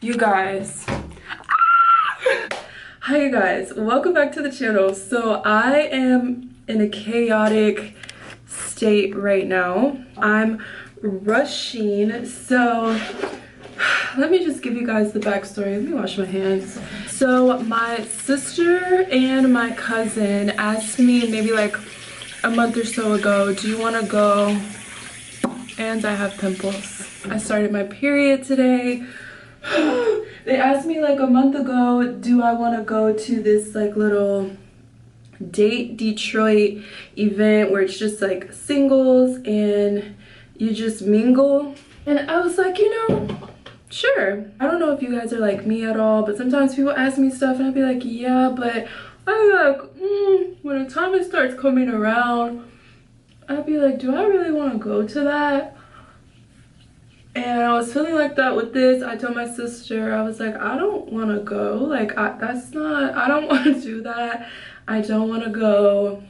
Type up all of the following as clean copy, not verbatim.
You guys. Hi you guys, welcome back to the channel. So I am in a chaotic state right now. I'm rushing, so let me just give you guys the backstory. Let me wash my hands. So my sister and my cousin asked me maybe like a month or so ago, do you want to go? And I have pimples. I started my period today. They asked me like a month ago, do I want to go to this like little date Detroit event where it's just like singles and you just mingle. And I was like, you know, sure. I don't know if you guys are like me at all, but sometimes people ask me stuff and I'd be like, yeah, but I'm like, when the time it starts coming around, I'd be like, do I really want to go to that? And I was feeling like that with this. I told my sister, I was like, I don't want to go. Like, I don't want to do that. I don't want to go.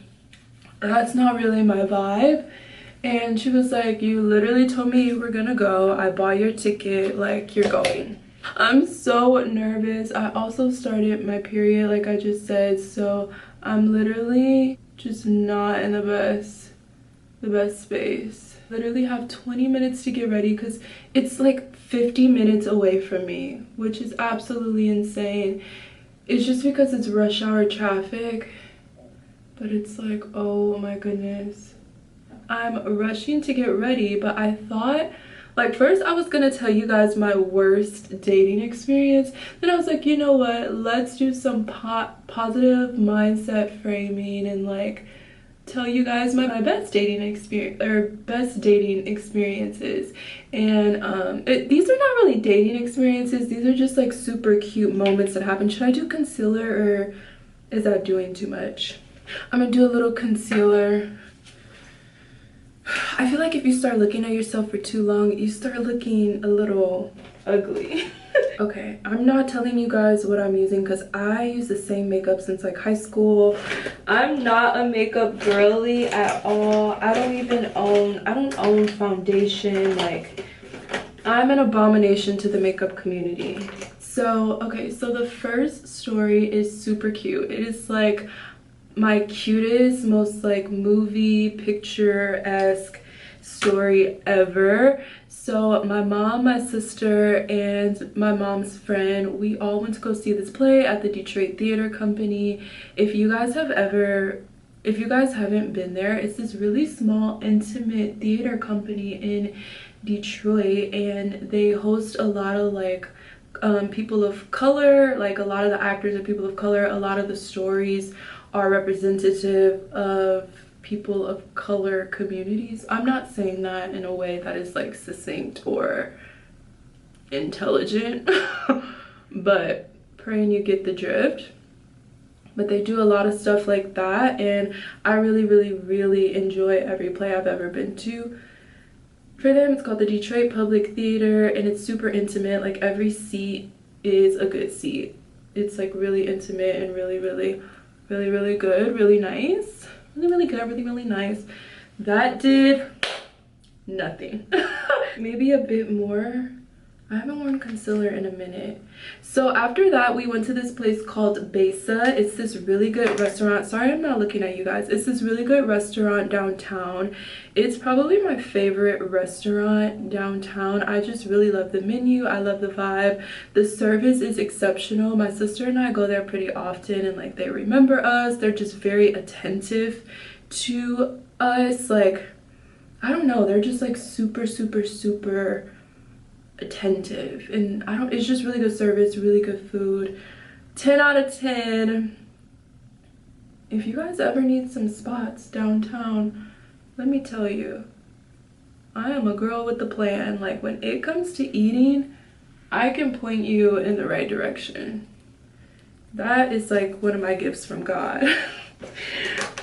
That's not really my vibe. And she was like, you literally told me you were gonna go. I bought your ticket, like, you're going. I'm so nervous. I also started my period, like I just said, so I'm literally just not in the best space. Literally have 20 minutes to get ready because it's like 50 minutes away from me, which is absolutely insane. It's just because it's rush hour traffic, but it's like, oh my goodness. I'm rushing to get ready, but I thought, like, first I was gonna tell you guys my worst dating experience. Then I was like, you know what, let's do some positive mindset framing and like tell you guys my best dating experiences. And these are not really dating experiences. These are just like super cute moments that happen. Should I do concealer or is that doing too much? I'm gonna do a little concealer. I feel like if you start looking at yourself for too long, you start looking a little ugly. Okay, I'm not telling you guys what I'm using because I use the same makeup since like high school. I'm not a makeup girly at all. I don't own foundation. Like, I'm an abomination to the makeup community. So, okay, so the first story is super cute. It is like my cutest, most like movie picture-esque story ever. So my mom, my sister, and my mom's friend, we all went to go see this play at the Detroit Theater Company. If you guys haven't been there, it's this really small, intimate theater company in Detroit, and they host a lot of like people of color. Like, a lot of the actors are people of color. A lot of the stories are representative of people of color communities. I'm not saying that in a way that is like succinct or intelligent, but praying you get the drift. But they do a lot of stuff like that, and I really enjoy every play I've ever been to for them. It's called the Detroit Public Theater, and it's super intimate. Like, every seat is a good seat. It's like really intimate and really good, really nice, really good, really nice. That did nothing. Maybe a bit more. I haven't worn concealer in a minute. So after that, we went to this place called Besa. It's this really good restaurant. Sorry, I'm not looking at you guys. It's this really good restaurant downtown. It's probably my favorite restaurant downtown. I just really love the menu. I love the vibe. The service is exceptional. My sister and I go there pretty often, and like, they remember us. They're just very attentive to us. Like, I don't know, they're just like super attentive, and it's just really good service, really good food. 10 out of 10. If you guys ever need some spots downtown, let me tell you, I am a girl with a plan. Like, when it comes to eating, I can point you in the right direction. That is like one of my gifts from God.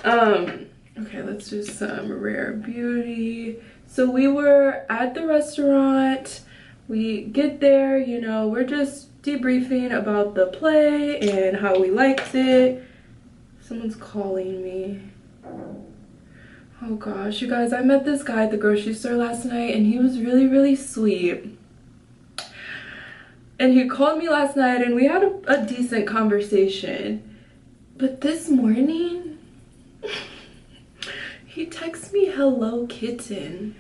Okay, let's do some Rare Beauty. So we were at the restaurant. We get there, you know, we're just debriefing about the play and how we liked it. Someone's calling me. Oh gosh, you guys, I met this guy at the grocery store last night, and he was really sweet. And he called me last night and we had a decent conversation. But this morning, he texts me, "Hello, kitten."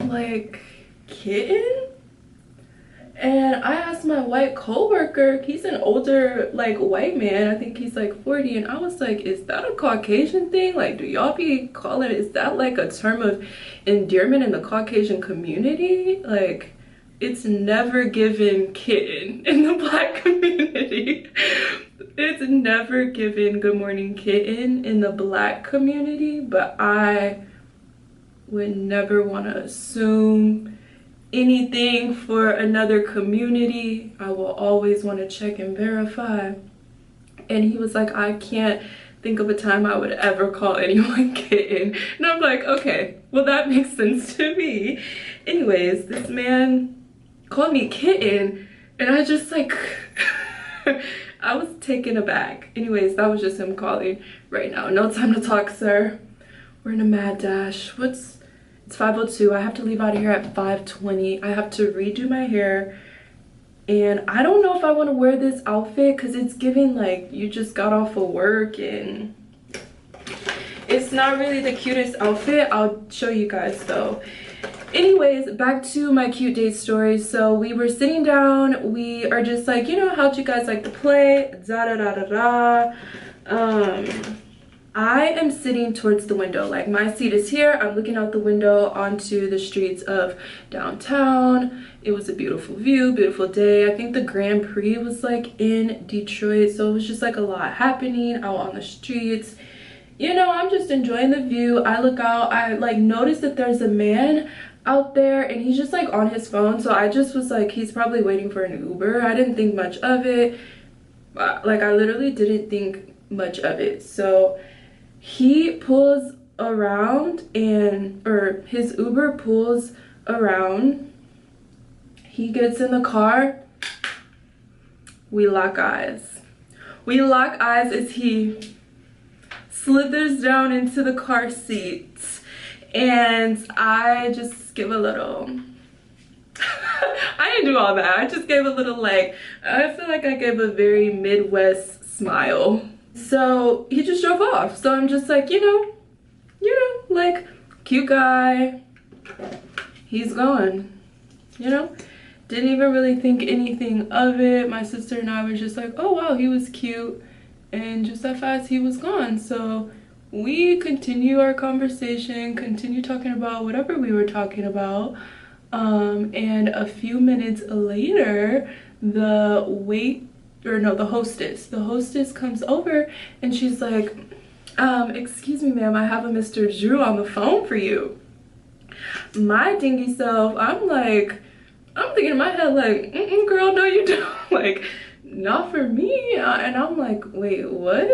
Like, kitten? And I asked my white coworker, he's an older like white man, I think he's like 40, and I was like, is that a Caucasian thing? Like, do y'all be calling, is that like a term of endearment in the Caucasian community? Like, it's never given kitten in the Black community. It's never given good morning kitten in the Black community, but I would never want to assume anything for another community. I will always want to check and verify. And he was like, I can't think of a time I would ever call anyone kitten. And I'm like, okay, well, that makes sense to me. Anyways, this man called me kitten, and I just like I was taken aback. Anyways, that was just him calling right now. No time to talk, sir. We're in a mad dash. It's 5:02. I have to leave out of here at 5:20. I have to redo my hair. And I don't know if I want to wear this outfit because it's giving like you just got off of work, and it's not really the cutest outfit. I'll show you guys though. Anyways, back to my cute date story. So we were sitting down. We are just like, you know, how'd you guys like to play? Da da da da da. I am sitting towards the window. Like, my seat is here. I'm looking out the window onto the streets of downtown. It was a beautiful view, beautiful day. I think the Grand Prix was like in Detroit, so it was just like a lot happening out on the streets. You know, I'm just enjoying the view. I look out, I like noticed that there's a man out there and he's just like on his phone. So I just was like, he's probably waiting for an Uber. I didn't think much of it. Like, I literally didn't think much of it. So he pulls around or his Uber pulls around. He gets in the car. We lock eyes. We lock eyes as he slithers down into the car seat. And I just give a little, I didn't do all that. I just gave a little, like, I feel like I gave a very Midwest smile. So he just drove off. So I'm just like, you know, like, cute guy, he's gone, you know? Didn't even really think anything of it. My sister and I were just like, oh wow, he was cute. And just that fast he was gone. So we continue our conversation, continue talking about whatever we were talking about. And a few minutes later, the hostess comes over and she's like, excuse me, ma'am, I have a Mr. Drew on the phone for you. My dingy self, I'm thinking in my head like, girl, no you don't. Like, not for me. And I'm like, wait, what?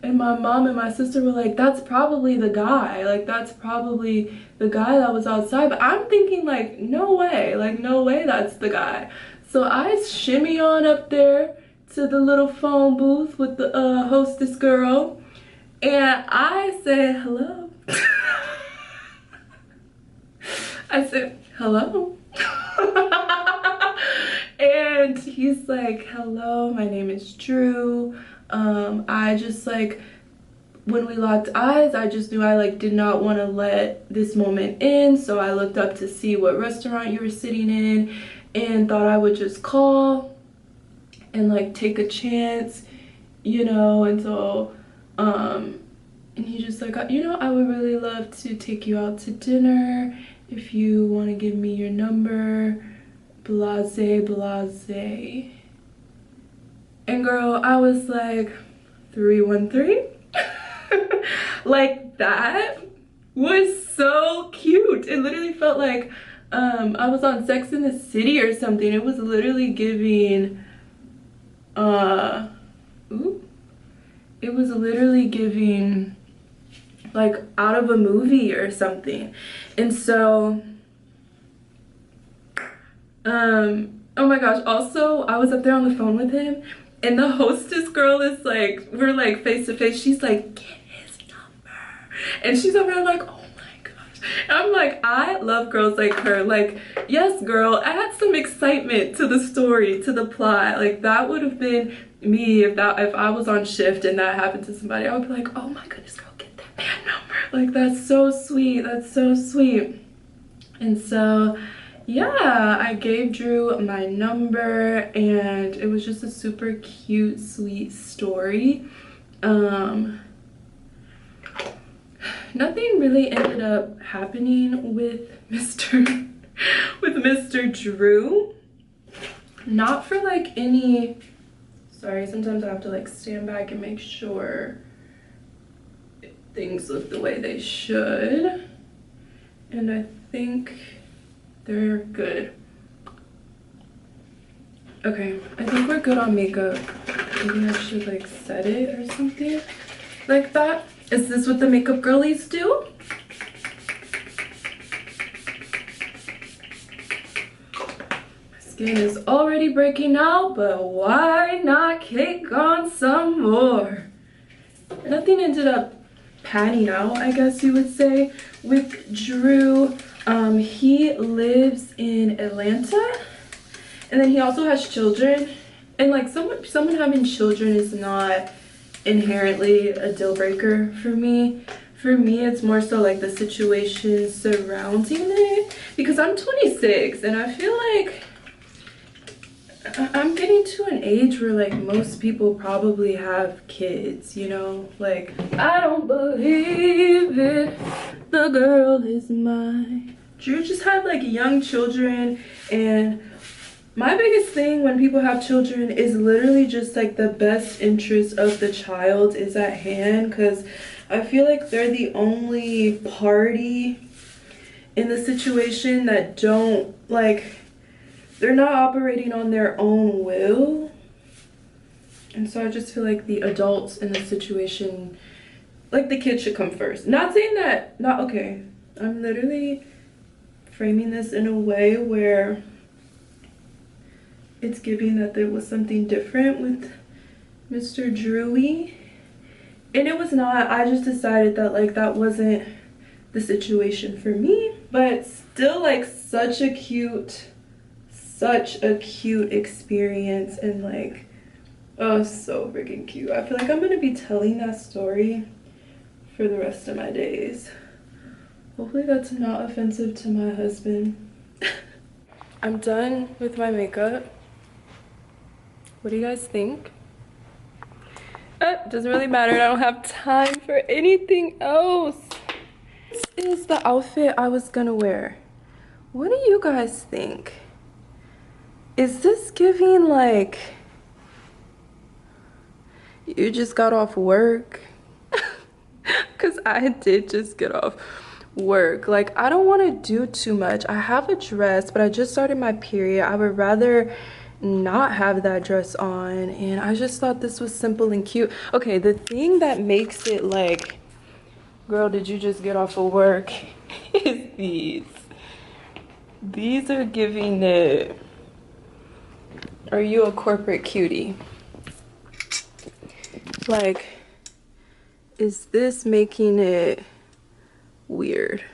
And my mom and my sister were like, that's probably the guy. Like, that's probably the guy that was outside. But I'm thinking like, no way. Like, no way that's the guy. So I shimmy on up there to the little phone booth with the hostess girl. And I said, hello. I said, hello. And he's like, hello, my name is Drew. I just like, when we locked eyes, I just knew I like did not want to let this moment in. So I looked up to see what restaurant you were sitting in and thought I would just call and like take a chance, you know. And so and he just like, you know, I would really love to take you out to dinner if you want to give me your number, blase blase. And girl, I was like, 313. Like, that was so cute. It literally felt like I was on Sex in the City or something. It was literally giving it was literally giving like out of a movie or something. And so oh my gosh, also I was up there on the phone with him and the hostess girl is like, we're like face to face, she's like, get his number. And she's over there like, oh my gosh. I'm like, I love girls like her. Like, yes, girl, add some excitement to the story, to the plot. Like, that would have been me if I was on shift and that happened to somebody. I would be like, oh my goodness, girl, get that man number. Like, that's so sweet. That's so sweet. And so, yeah, I gave Drew my number, and it was just a super cute, sweet story. Nothing really ended up happening with Mr. Drew. Not for like any, sorry, sometimes I have to like stand back and make sure things look the way they should. And I think they're good. Okay, I think we're good on makeup. Maybe I should like set it or something like that. Is this what the makeup girlies do? My skin is already breaking out, but why not cake on some more? Nothing ended up panning out, I guess you would say, with Drew. He lives in Atlanta, and then he also has children. And like someone having children is not inherently a deal breaker for me. For me, it's more so like the situation surrounding it, because I'm 26 and I feel like I'm getting to an age where like most people probably have kids, you know? Like, I don't believe it, the girl is mine. Drew just had like young children, and my biggest thing when people have children is literally just like the best interest of the child is at hand, because I feel like they're the only party in the situation that don't like, they're not operating on their own will. And so I just feel like the adults in the situation, like the kids should come first. Not saying that, not okay. I'm literally framing this in a way where it's giving that there was something different with Mr. Drewy. And it was not. I just decided that like that wasn't the situation for me. But still like such a cute experience, and like, oh, so freaking cute. I feel like I'm gonna be telling that story for the rest of my days. Hopefully that's not offensive to my husband. I'm done with my makeup. What do you guys think? Doesn't really matter. I don't have time for anything else. This is the outfit I was gonna wear. What do you guys think? Is this giving like you just got off work? Because I did just get off work. Like, I don't want to do too much. I have a dress, but I just started my period. I would rather not have that dress on, and I just thought this was simple and cute. Okay, the thing that makes it like, girl, did you just get off of work, is these are giving it, are you a corporate cutie? Like, is this making it weird?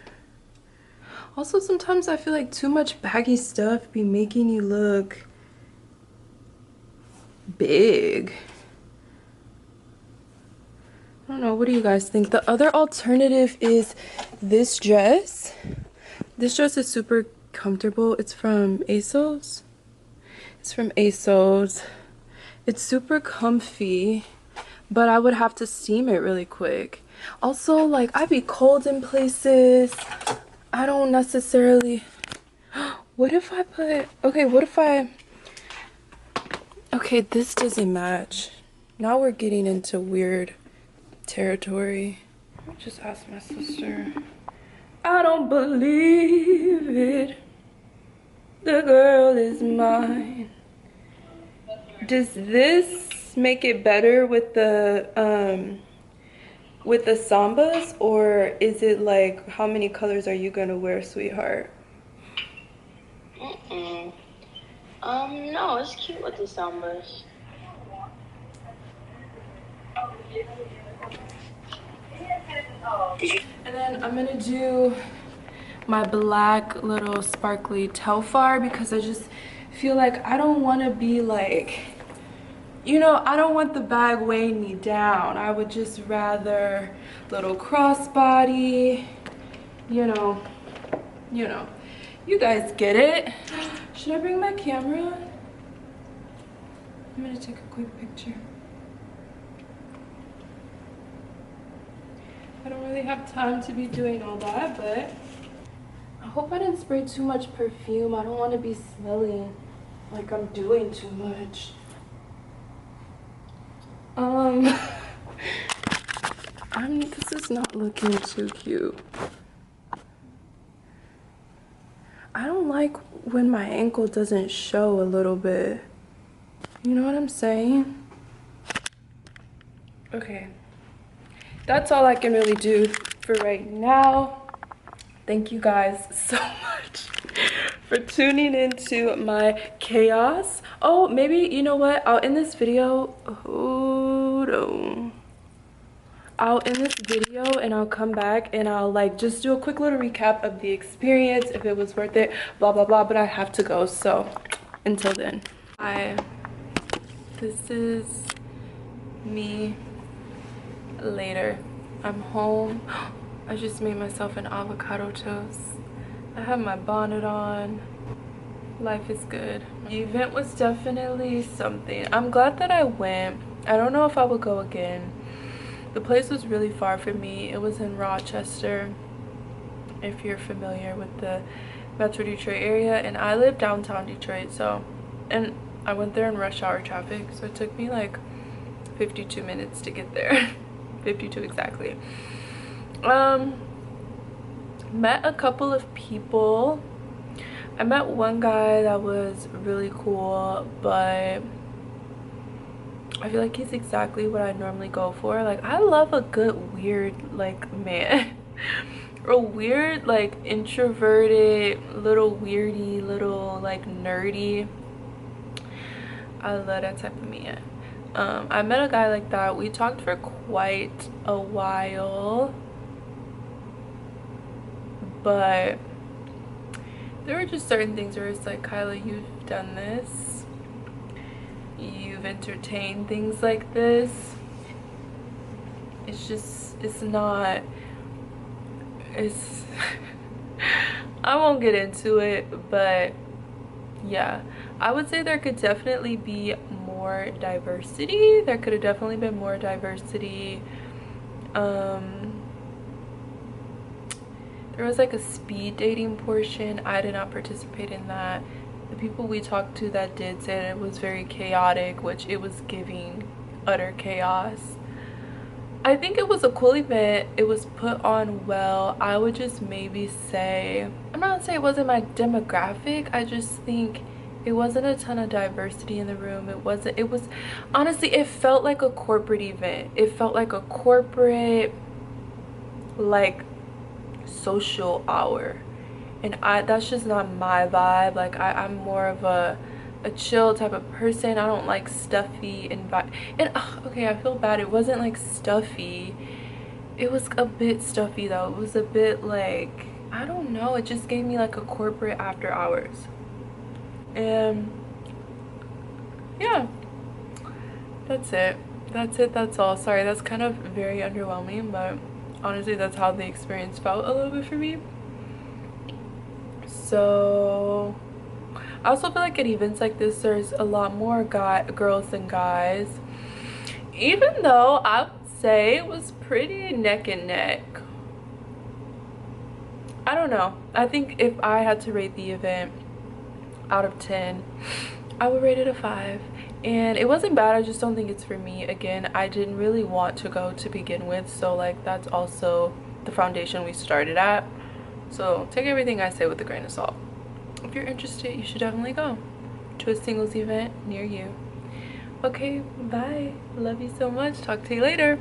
Also, sometimes I feel like too much baggy stuff be making you look big. I don't know, what do you guys think? The other alternative is this dress. This dress is super comfortable. It's from ASOS. It's super comfy, but I would have to steam it really quick. Also, like, I'd be cold in places. I don't necessarily, what if I put, okay, this doesn't match. Now we're getting into weird territory. Let me just ask my sister. I don't believe it, the girl is mine. Does this make it better with the sambas, or is it like, how many colors are you gonna wear, sweetheart? No, it's cute with the sambas. And then I'm gonna do my black little sparkly Telfar because I just feel like I don't want to be like, you know, I don't want the bag weighing me down. I would just rather little crossbody, you know, you guys get it. Should I bring my camera? I'm gonna take a quick picture. I don't really have time to be doing all that, but I hope I didn't spray too much perfume. I don't want to be smelling like I'm doing too much. This is not looking too cute. I don't like when my ankle doesn't show a little bit. You know what I'm saying? Okay. That's all I can really do for right now. Thank you guys so much for tuning into my chaos. Oh, maybe, you know what? I'll end this video. Hold on. I'll end this video and I'll come back and I'll like just do a quick little recap of the experience, if it was worth it, blah blah blah. But I have to go, so until then, this is me later. I'm home. I just made myself an avocado toast. I have my bonnet on. Life is good. The event was definitely something. I'm glad that I went. I don't know if I would go again. The place was really far from me. It was in Rochester, if you're familiar with the Metro Detroit area, and I live downtown Detroit, so, and I went there in rush hour traffic, so it took me like 52 minutes to get there. 52 exactly. Met a couple of people. I met one guy that was really cool, but I feel like he's exactly what I normally go for. Like, I love a good weird like man. A weird like introverted little weirdy little like nerdy. I love that type of man. I met a guy like that. We talked for quite a while, but there were just certain things where it's like, Kyla, you've done this, you've entertained things like this. It's just, it's not, it's I won't get into it, but yeah, I would say there could definitely be more diversity. There could have definitely been more diversity. There was like a speed dating portion. I did not participate in that. The people we talked to that did said it was very chaotic, which it was giving utter chaos. I think it was a cool event. It was put on well. I would just maybe say, I'm not gonna say it wasn't my demographic. I just think it wasn't a ton of diversity in the room. It was honestly, it felt like a corporate event. It felt like a corporate like social hour, and that's just not my vibe. Like, I'm more of a chill type of person. I don't like stuffy and okay, I feel bad. It wasn't like stuffy. It was a bit stuffy though. It was a bit like, I don't know, it just gave me like a corporate after hours. And yeah, that's it. That's all. Sorry, that's kind of very underwhelming, but honestly that's how the experience felt a little bit for me. So I also feel like at events like this there's a lot more girls than guys, even though I would say it was pretty neck and neck. I don't know. I think if I had to rate the event out of 10, I would rate it a 5. And it wasn't bad. I just don't think it's for me. Again, I didn't really want to go to begin with, so like that's also the foundation we started at. So take everything I say with a grain of salt. If you're interested, you should definitely go to a singles event near you. Okay, bye. Love you so much. Talk to you later.